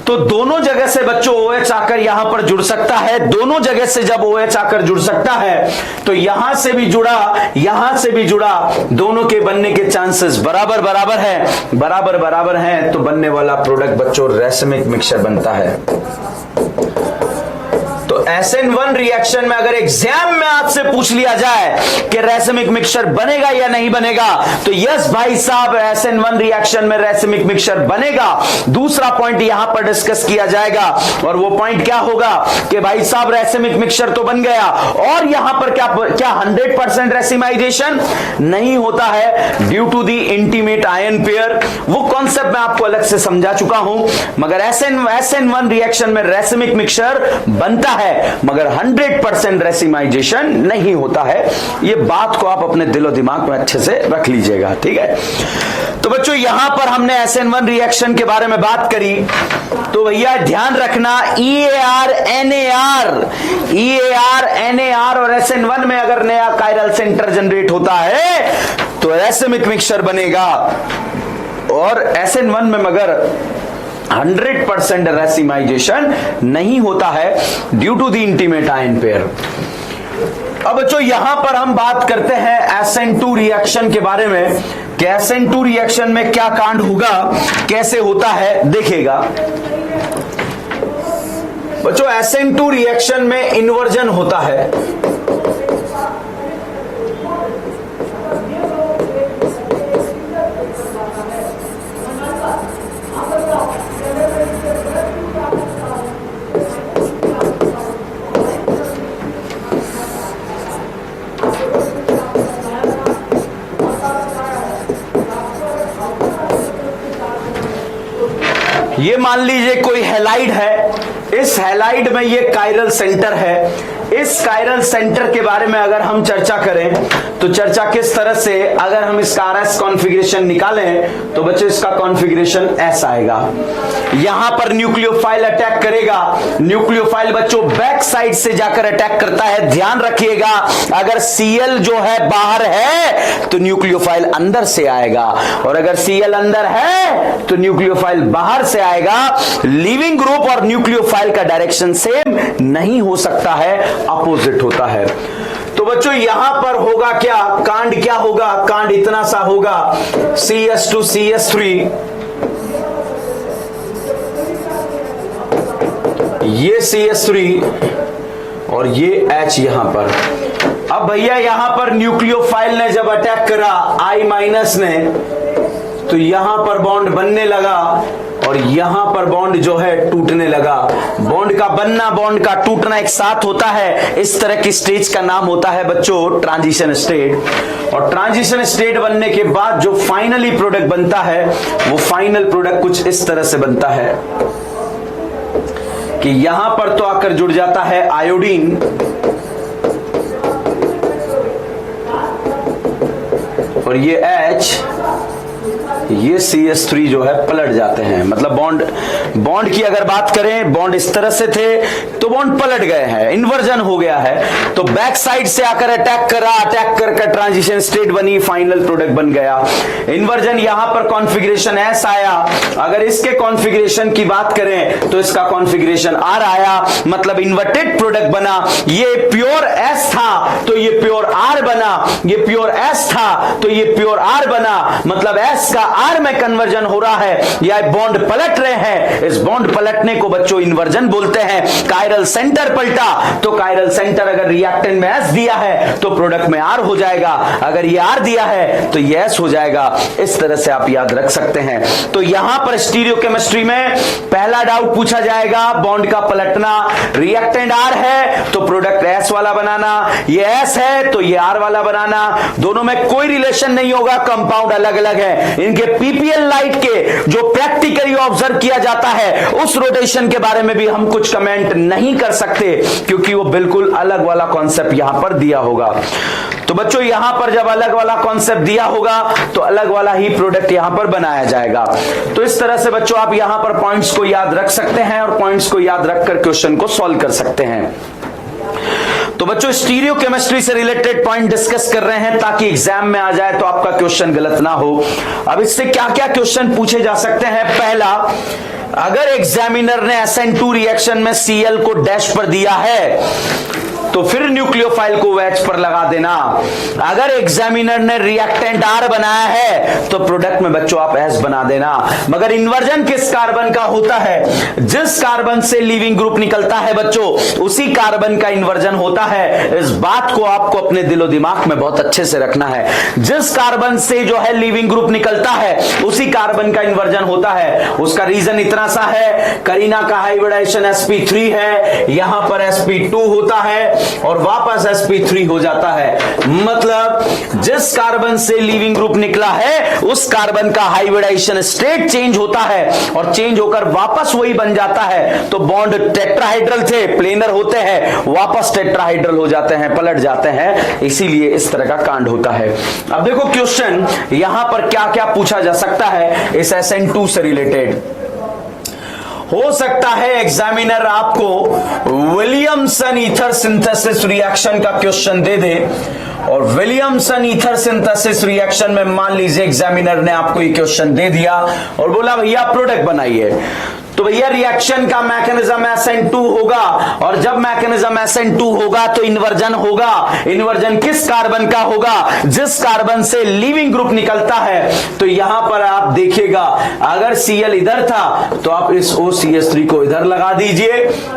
तो दोनों जगह से बच्चों OH आकर यहां पर जुड़ सकता है। दोनों जगह से जब OH आकर जुड़ सकता है तो यहां से भी जुड़ा, यहां से भी जुड़ा, दोनों के बनने के चांसेस बराबर बराबर है, बराबर बराबर हैं, तो बनने वाला प्रोडक्ट बच्चों रेसिमिक मिक्सचर बनता है। तो SN1 रिएक्शन में अगर एग्जाम में आपसे पूछ लिया जाए कि रेसिमिक मिक्सचर बनेगा या नहीं बनेगा, तो यस भाई साहब SN1 रिएक्शन में रेसिमिक मिक्सचर बनेगा। दूसरा पॉइंट यहां पर डिस्कस किया जाएगा, और वो पॉइंट क्या होगा कि भाई साहब रेसिमिक मिक्सचर तो बन गया, और यहां पर क्या 100% रेसिमाइजेशन नहीं होता है due to the intimate ion pair. वो कॉन्सेप्ट मैं आपको अलग से समझा चुका हूं, मगर SN1 रिएक्शन में रेसिमिक मिक्सचर बनता है, मगर 100% रेसिमाइजेशन नहीं होता है। ये बात को आप अपने दिलो दिमाग में अच्छे से रख लीजिएगा, ठीक है। तो बच्चों यहां पर हमने SN1 रिएक्शन के बारे में बात करी, तो भैया ध्यान रखना EAR NAR और SN1 में अगर नया कायरल सेंटर जनरेट होता है तो रेसिमिक मिक्सचर बनेगा, और SN1 में मगर 100% रेसिमाइजेशन नहीं होता है due to the intimate ion pair. अब बच्चों यहां पर हम बात करते हैं SN2 रिएक्शन के बारे में कि SN2 रिएक्शन में क्या कांड होगा, कैसे होता है, देखिएगा बच्चों। SN2 रिएक्शन में इन्वर्जन होता है, ये मान लीजिए कोई हैलाइड है, इस हैलाइड में ये कायरल सेंटर है। इस कायरल सेंटर के बारे में अगर हम चर्चा करें तो चर्चा किस तरह से, अगर हम इसका RS कॉन्फ़िगरेशन निकालें तो बच्चों इसका कॉन्फ़िगरेशन ऐसा आएगा। यहां पर न्यूक्लियोफाइल अटैक करेगा, न्यूक्लियोफाइल बच्चों बैक साइड से जाकर अटैक करता है। ध्यान रखिएगा, अगर Cl जो है बाहर है तो न्यूक्लियोफाइल अंदर से आएगा, और अगर Cl अंदर है तो न्यूक्लियोफाइल बाहर से आएगा। लीविंग ग्रुप और न्यूक्लियोफाइल का डायरेक्शन सेम नहीं हो सकता है, अपोजिट होता है। तो बच्चों यहां पर होगा क्या, कांड क्या होगा, कांड इतना सा होगा CS2 CS3, ये CS3 और ये H यहां पर। अब भैया यहां पर न्यूक्लियोफाइल ने जब अटैक करा I- ने, तो यहां पर बॉन्ड बनने लगा और यहां पर बॉन्ड जो है टूटने लगा। बॉन्ड का बनना, बॉन्ड का टूटना एक साथ होता है। इस तरह की स्टेज का नाम होता है बच्चों ट्रांजिशन स्टेट। और ट्रांजिशन स्टेट बनने के बाद जो फाइनली प्रोडक्ट बनता है वो फाइनल प्रोडक्ट कुछ इस तरह से बनता है कि यहां पर तो आकर जुड़ जाता है आयोडीन, और ये H, ये CS3 जो है पलट जाते हैं। मतलब बॉन्ड की अगर बात करें, बॉन्ड इस तरह से थे तो बॉन्ड पलट गए हैं, इन्वर्जन हो गया है। तो बैक साइड से आकर अटैक करा, अटैक कर ट्रांजिशन स्टेट बनी, फाइनल प्रोडक्ट बन गया। इन्वर्जन यहां पर कॉन्फ़िगरेशन S आया। अगर इसके कॉन्फ़िगरेशन की बात करें तो इसका कॉन्फ़िगरेशन R आया, मतलब इन्वर्टेड प्रोडक्ट बना। ये प्योर S था तो ये प्योर R बना, ये प्योर S था तो ये प्योर R बना। मतलब S का R में कन्वर्जन हो रहा है या बॉन्ड पलट रहे हैं। इस बॉन्ड पलटने को बच्चों इन्वर्जन बोलते हैं। कायरल सेंटर पलटा तो कायरल सेंटर अगर रिएक्टेंट में S दिया है तो प्रोडक्ट में R हो जाएगा, अगर ये R दिया है तो ये S हो जाएगा। इस तरह से आप याद रख सकते हैं। तो यहां पर स्टीरियोकेमिस्ट्री में पहला डाउट पूछा जाएगा, बॉन्ड का पलटना, रिएक्टेंट R है तो प्रोडक्ट S वाला बनाना, ये S है तो ये R वाला बनाना। दोनों में कोई रिलेशन नहीं होगा, कंपाउंड अलग अलग है। इनके पीपीएल लाइट के जो प्रैक्टिकली ऑब्जर्व किया जाता है उस रोटेशन के बारे में भी हम कुछ कमेंट नहीं कर सकते, क्योंकि वो बिल्कुल अलग वाला कॉन्सेप्ट यहां पर दिया होगा। तो बच्चों यहां पर जब अलग वाला कॉन्सेप्ट दिया होगा तो अलग वाला ही प्रोडक्ट यहां पर बनाया जाएगा। तो इस तरह से बच्चों आप यहां पर पॉइंट्स को याद रख सकते हैं और पॉइंट्स को याद रखकर क्वेश्चन को सॉल्व कर सकते हैं। तो बच्चों स्टीरियोकेमिस्ट्री से रिलेटेड पॉइंट डिस्कस कर रहे हैं ताकि एग्जाम में आ जाए तो आपका क्वेश्चन गलत ना हो। अब इससे क्या क्या क्वेश्चन पूछे जा सकते हैं। पहला, अगर एग्जामिनर ने SN2 रिएक्शन में Cl को डैश पर दिया है तो फिर न्यूक्लियोफाइल को H पर लगा देना। अगर एग्जामिनर ने रिएक्टेंट R बनाया है तो प्रोडक्ट में बच्चों आप S बना देना। मगर इन्वर्जन किस कार्बन का होता है? जिस कार्बन से लीविंग ग्रुप निकलता है बच्चों उसी कार्बन का इन्वर्जन होता है। इस बात को आपको अपने दिलो दिमाग में बहुत अच्छे से रखना है। जिस कार्बन से जो है लीविंग ग्रुप निकलता है उसी कार्बन का इन्वर्जन होता है। उसका रीजन इतना सा है, करीना का हाइब्रिडाइजेशन sp3 है, यहां पर sp2 होता है और वापस sp3 हो जाता है। मतलब जिस कार्बन से लीविंग ग्रुप निकला है उस कार्बन का हाइब्रिडाइजेशन स्टेट चेंज होता है और चेंज होकर वापस वही बन जाता है। तो बॉन्ड टेट्राहाइड्रल थे, प्लेनर होते हैं, वापस टेट्राहाइड्रल हो जाते हैं, पलट जाते हैं। इसीलिए इस तरह का कांड होता है। अब देखो क्वेश्चन यहां पर क्या क्या पूछा जा सकता है इस SN2 से रिलेटेड। हो सकता है एग्जामिनर आपको विलियमसन ईथर सिंथेसिस रिएक्शन का क्वेश्चन दे दे और विलियमसन ईथर सिंथेसिस रिएक्शन में मान लीजिए एग्जामिनर ने आपको ये क्वेश्चन दे दिया और बोला भैया प्रोडक्ट बनाइए। तो भैया रिएक्शन का मैकेनिज्म SN2 होगा और जब मैकेनिज्म SN2 होगा तो इन्वर्जन होगा। इन्वर्जन किस कार्बन का होगा? जिस कार्बन से लीविंग ग्रुप निकलता है। तो यहां पर आप देखिएगा अगर Cl इधर था तो आप इस OCH3 को इधर लगा दीजिए,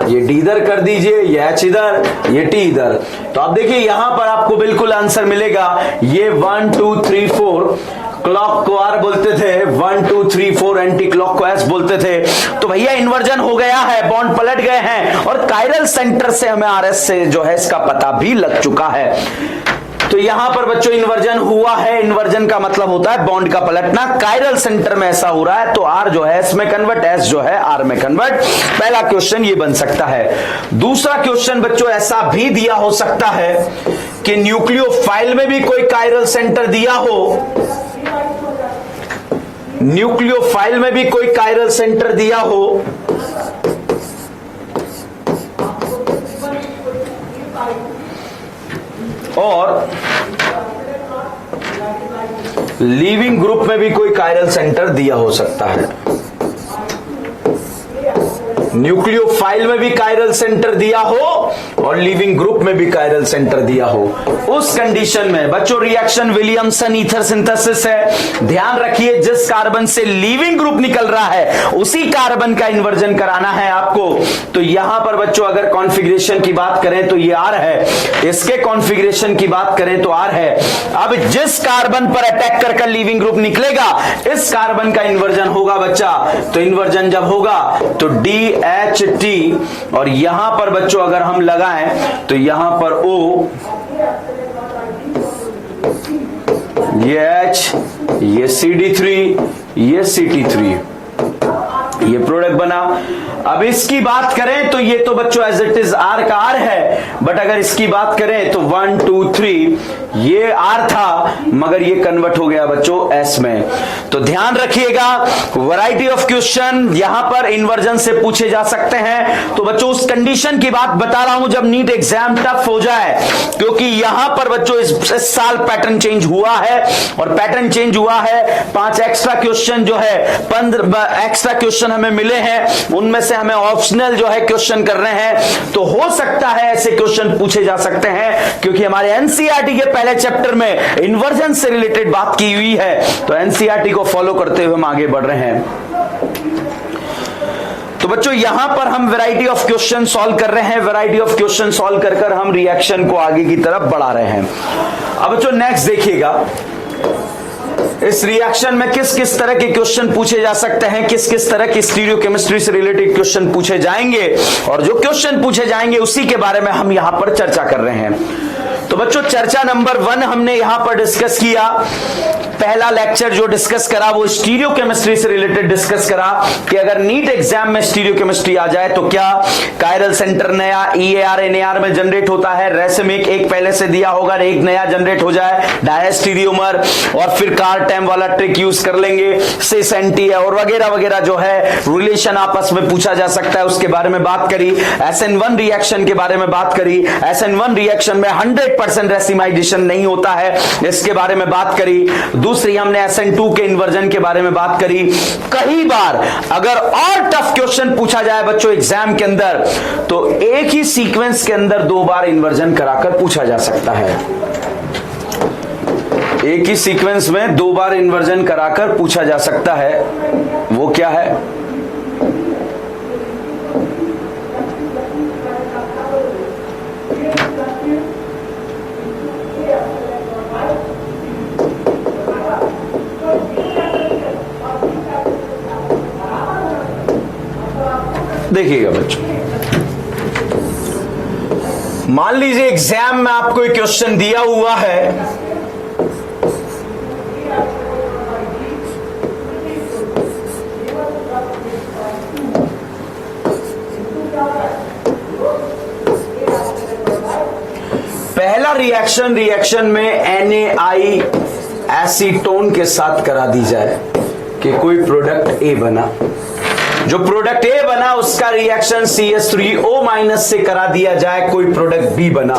ये D इधर कर दीजिए, ये H इधर, ये T इधर। तो आप देखिए यहां पर आपको बिल्कुल आंसर मिलेगा। ये 1 2 3 4 क्लॉक को R बोलते थे, 1 2 3 4 एंटी क्लॉक को S बोलते थे। तो भैया इन्वर्जन हो गया है, बॉन्ड पलट गए हैं और कायरल सेंटर से हमें RS से जो है इसका पता भी लग चुका है। तो यहां पर बच्चों इन्वर्जन हुआ है। इन्वर्जन का मतलब होता है बॉन्ड का पलटना। कायरल सेंटर में ऐसा हो रहा है तो R जो है S में कन्वर्ट, S जो है R में कन्वर्ट। पहला क्वेश्चन ये बन सकता है। दूसरा क्वेश्चन बच्चों ऐसा भी दिया हो सकता है कि न्यूक्लियोफाइल में भी कोई कायरल सेंटर दिया हो, न्यूक्लियोफाइल में भी कोई कायरल सेंटर दिया हो और लीविंग ग्रुप में भी कोई कायरल सेंटर दिया हो सकता है। न्यूक्लियोफाइल में भी कायरल सेंटर दिया हो और लीविंग ग्रुप में भी कायरल सेंटर दिया हो, उस कंडीशन में बच्चों रिएक्शन विलियमसन ईथर सिंथेसिस है। ध्यान रखिए जिस कार्बन से लीविंग ग्रुप निकल रहा है उसी कार्बन का इन्वर्जन कराना है आपको। तो यहां पर बच्चों अगर कॉन्फ़िगरेशन की बात करें तो ये R है, इसके कॉन्फ़िगरेशन की बात करें तो R है। अब जिस कार्बन पर अटैक कर लीविंग ग्रुप निकलेगा इस कार्बन का इन्वर्जन होगा बच्चा। तो इन्वर्जन जब होगा तो DHT और यहां पर बच्चों अगर हम लगाएं तो यहां पर O, ये H, ये CD3, ये CT3, ये प्रोडक्ट बना। अब इसकी बात करें तो ये तो बच्चों एज इट इज R का R है, बट अगर इसकी बात करें तो 1 2 3 ये R था मगर ये कन्वर्ट हो गया बच्चों S में। तो ध्यान रखिएगा वैरायटी ऑफ क्वेश्चन यहां पर इन्वर्जन से पूछे जा सकते हैं। तो बच्चों उस कंडीशन की बात बता रहा हूं जब नीट एग्जाम टफ हो जाए, क्योंकि यहां पर बच्चों इस साल पैटर्न चेंज हुआ है और पैटर्न चेंज हुआ है। 5 एक्स्ट्रा क्वेश्चन जो है 15 एक्स्ट्रा क्वेश्चन हमें मिले हैं, उनमें से हमें ऑप्शनल जो है क्वेश्चन कर रहे हैं। तो हो सकता है ऐसे क्वेश्चन पूछे जा सकते हैं, क्योंकि हमारे एनसीईआरटी के पहले चैप्टर में इन्वर्जन से रिलेटेड बात की हुई है। तो एनसीईआरटी को फॉलो करते हुए हम आगे बढ़ रहे हैं। तो बच्चों यहां पर हम वैरायटी ऑफ क्वेश्चन सॉल्व कर रहे हैं। वैरायटी ऑफ क्वेश्चन सॉल्व कर हम रिएक्शन को आगे की तरफ बढ़ा रहे हैं। अब बच्चों नेक्स्ट देखिएगा इस रिएक्शन में किस किस तरह के क्वेश्चन पूछे जा सकते हैं, किस किस तरह की स्टीरियोकेमिस्ट्री से रिलेटेड क्वेश्चन पूछे जाएंगे, और जो क्वेश्चन पूछे जाएंगे उसी के बारे में हम यहां पर चर्चा कर रहे हैं। तो बच्चों चर्चा नंबर 1 हमने यहां पर डिस्कस किया। पहला लेक्चर जो डिस्कस करा वो स्टीरियोकेमिस्ट्री से रिलेटेड डिस्कस करा कि अगर नीट एग्जाम में स्टीरियोकेमिस्ट्री आ जाए तो क्या कायरल सेंटर नया EAR NAR में जनरेट होता है, रेसिमिक एक पहले से दिया होगा एक नया जनरेट हो जाए, डायस्टीरियोमर, और फिर कार्टेम वाला ट्रिक यूज कर लेंगे, सिस एंटी और वगैरह वगैरह जो है रिलेशन आपस में पूछा जा सकता है, उसके बारे में बात करी। SN1 रिएक्शन के बारे में बात करी। SN1 रिएक्शन में 100% रेसिमाइजेशन नहीं होता है, इसके बारे में बात करी। दूसरी हमने SN2 के इन्वर्जन के बारे में बात करी। कई बार अगर और टफ क्वेश्चन पूछा जाए बच्चों एग्जाम के अंदर तो एक ही सीक्वेंस के अंदर 2 बार इन्वर्जन कराकर पूछा जा सकता है। एक ही सीक्वेंस में 2 बार इन्वर्जन कराकर पूछा जा सकता है। वो क्या है? देखिएगा बच्चों, मान लीजिए एग्जाम में आपको एक क्वेश्चन दिया हुआ है, पहला रिएक्शन में NaI एसीटोन के साथ करा दी जाए कि कोई प्रोडक्ट A बना। जो प्रोडक्ट A बना उसका रिएक्शन CH3O- से करा दिया जाए, कोई प्रोडक्ट B बना।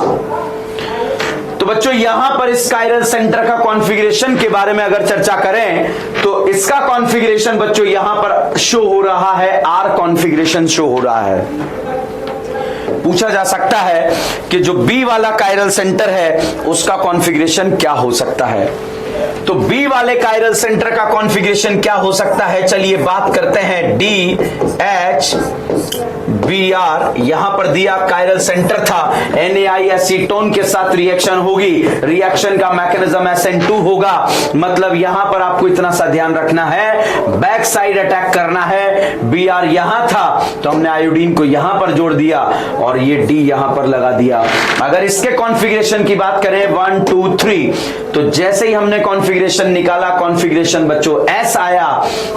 तो बच्चों यहां पर इस कायरल सेंटर का कॉन्फ़िगरेशन के बारे में अगर चर्चा करें तो इसका कॉन्फ़िगरेशन बच्चों यहां पर शो हो रहा है, R कॉन्फ़िगरेशन शो हो रहा है। पूछा जा सकता है कि जो B वाला कायरल सेंटर है उसका कॉन्फ़िगरेशन क्या हो सकता है। तो B वाले कायरल सेंटर का कॉन्फ़िगरेशन क्या हो सकता है, चलिए बात करते हैं। DHBr यहां पर दिया कायरल सेंटर था, NaI एसीटोन के साथ रिएक्शन होगी, रिएक्शन का मैकेनिज्म SN2 होगा। मतलब यहां पर आपको इतना सा ध्यान रखना है, बैक साइड अटैक करना है। Br यहां था तो हमने आयोडीन को यहां पर जोड़ दिया और ये D यहां पर लगा दिया। अगर इसके कॉन्फ़िगरेशन की बात करें 1 2 3, तो जैसे ही हमने कॉन्फ़िगरेशन निकाला, कॉन्फ़िगरेशन बच्चों S आया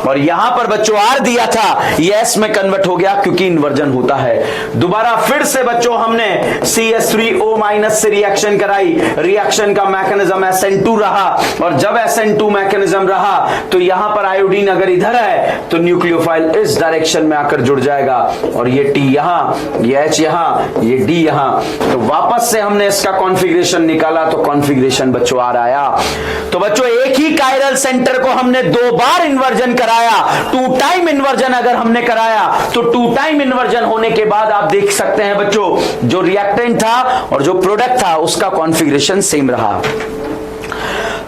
और यहां पर बच्चों R दिया था, ये S में कन्वर्ट हो गया क्योंकि इन्वर्जन होता है। दोबारा फिर से बच्चों हमने CH3O- से रिएक्शन कराई, रिएक्शन का मैकेनिज्म SN2 रहा, और जब SN2 मैकेनिज्म रहा तो यहां पर आयोडीन अगर इधर है तो न्यूक्लियोफाइल इस डायरेक्शन में आकर जुड़ जाएगा, और ये T यहां, ये H यहां, ये D यहां। तो वापस से हमने इसका कॉन्फ़िगरेशन निकाला तो कॉन्फ़िगरेशन बच्चों आ रहा आया। तो बच्चों बच्चों एक ही कायरल सेंटर को हमने 2 बार इन्वर्जन कराया, 2 टाइम इन्वर्जन अगर हमने कराया तो 2 टाइम इन्वर्जन होने के बाद आप देख सकते हैं बच्चों जो रिएक्टेंट था और जो प्रोडक्ट था उसका कॉन्फ़िगरेशन सेम रहा।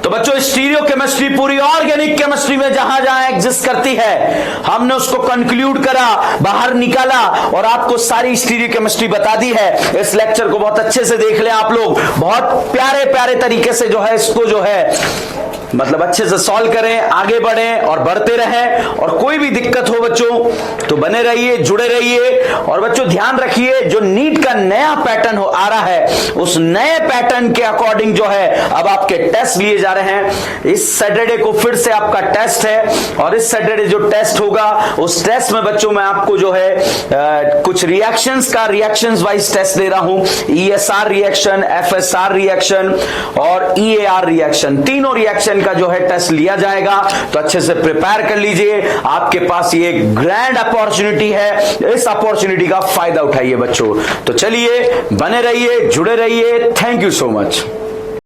तो बच्चों स्टीरियो केमिस्ट्री पूरी ऑर्गेनिक केमिस्ट्री में जहां जहां एग्जिस्ट करती है हमने उसको कंक्लूड करा, बाहर निकाला और आपको सारी स्टीरियो केमिस्ट्री बता दी है। इस लेक्चर को बहुत अच्छे से देख लें आप लोग, बहुत प्यारे प्यारे तरीके से जो है इसको जो है मतलब अच्छे से सॉल्व करें, आगे बढ़ें और बढ़ते रहें। और कोई भी दिक्कत हो बच्चों तो बने रहिए, जुड़े रहिए। और बच्चों ध्यान रखिए जो नीट का नया पैटर्न आ रहा है उस नए पैटर्न के अकॉर्डिंग जो है अब आपके टेस्ट लिए जा रहे हैं। इस सैटरडे को फिर से आपका टेस्ट है और इस सैटरडे जो टेस्ट होगा उस टेस्ट में बच्चों मैं आपको जो है कुछ रिएक्शंस का रिएक्शंस वाइज टेस्ट दे रहा हूं। ESR रिएक्शन, FSR रिएक्शन और EAR रिएक्शन, तीनों रिएक्शन का जो है टेस्ट लिया जाएगा। तो अच्छे से प्रिपेयर कर लीजिए, आपके पास ये ग्रैंड अपॉर्चुनिटी है, इस अपॉर्चुनिटी का फायदा उठाइए बच्चों। तो चलिए बने रहिए, जुड़े रहिए। Thank you so much.